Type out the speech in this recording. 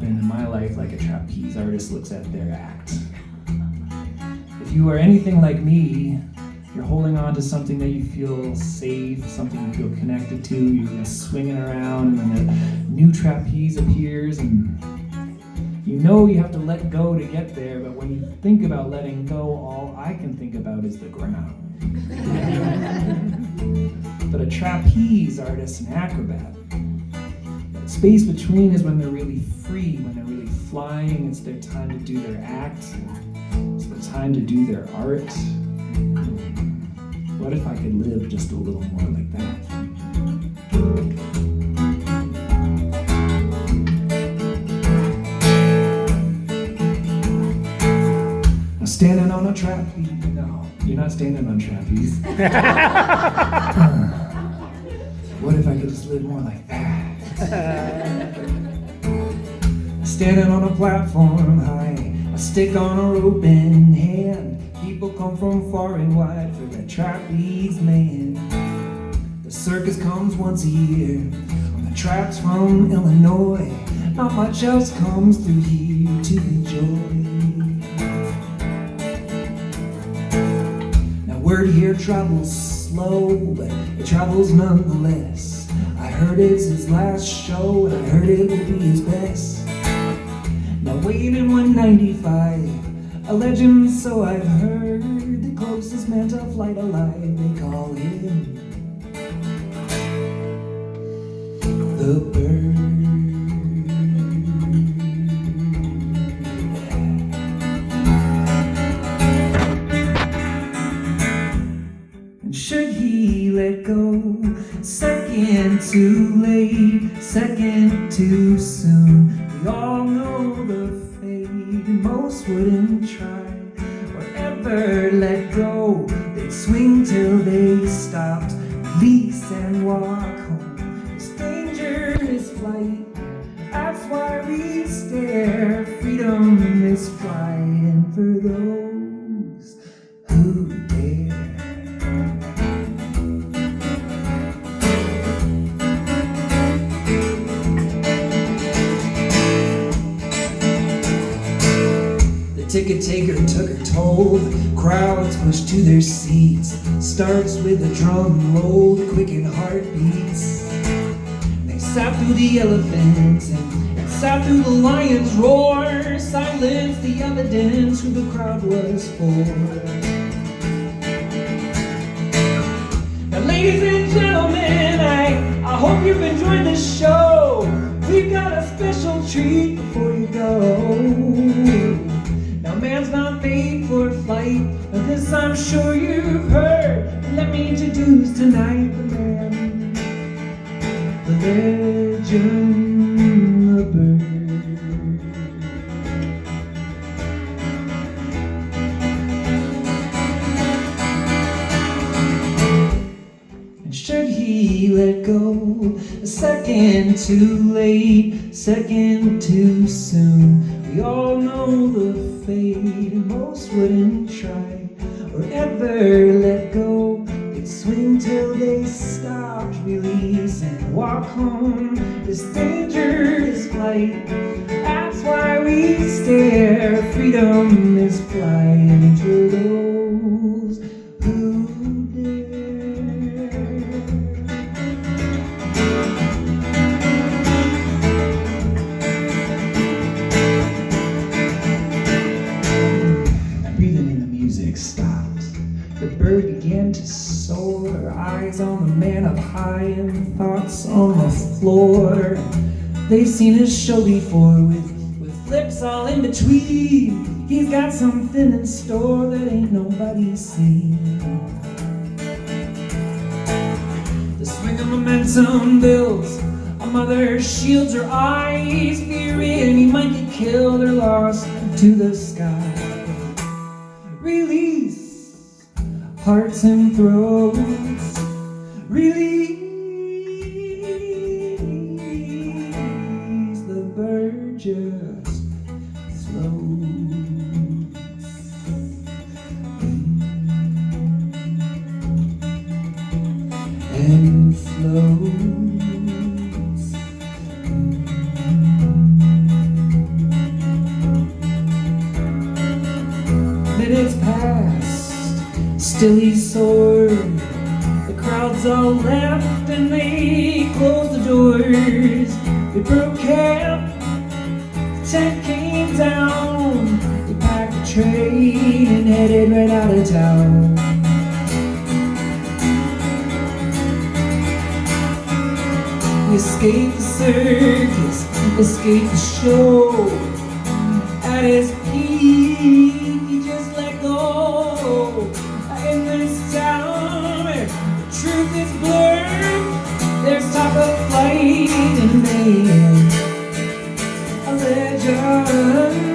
happen in my life like a trapeze artist looks at their act. If you are anything like me, you're holding on to something that you feel safe, something you feel connected to, you're just swinging around, and then a new trapeze appears, and you know you have to let go to get there, but when you think about letting go, all I can think about is the ground. But a trapeze artist, an acrobat, that space between is when they're really free, when they're really flying. It's their time to do their act. It's their time to do their art. What if I could live just a little more like that? I'm standing on a trapeze. No, you're not standing on trapeze. What if I could just live more like that? Standing on a platform high, a stick on a rope in hand. People come from far and wide for that trapeze man. The circus comes once a year on the tracks from Illinois. Not much else comes through here to enjoy. Now word here travels slow, but it travels nonetheless. I heard it's his last show, and I heard it will be his best. Now waiting 195, a legend, so I've heard. The closest man to flight alive, they call him the bird. And should he let go, second too late, second too soon. We all know the fate, most wouldn't try or ever let go. They'd swing till they stopped, release and walk home. This danger is flight, that's why we stare. Freedom is flying for those who dare. Ticket taker took her toll, the crowds pushed to their seats. Starts with a drum roll, quickened heartbeats. They sat through the elephants and sat through the lion's roar. Silenced the evidence who the crowd was for. Now ladies and gentlemen, I hope you've enjoyed this show. We've got a special treat before you go. Now man's not made for flight, but this I'm sure you've heard. Let me introduce tonight the man, the legend, the bird. And should he let go, a second too late, second too soon. We all know the fate, and most wouldn't try or ever let go. They'd swing till they stopped, release and walk home. This danger is flight, that's why we stare. Freedom is flying for those who dare. Stopped. The bird began to soar, her eyes on the man up high and thoughts on the floor. They've seen his show before with flips all in between. He's got something in store that ain't nobody seen. The swing of momentum builds, a mother shields her eyes, fearing he might get killed or lost to the sky. Release hearts and throats, release, the bird just floats and floats. Still he's sore. The crowds all left and they closed the doors. We broke camp, the tent came down. We packed the train and headed right out of town. We escaped the circus, escaped the show. At his peak, he just let go. In this town, where the truth is blurred, there's talk of flight and mayhem, a legend.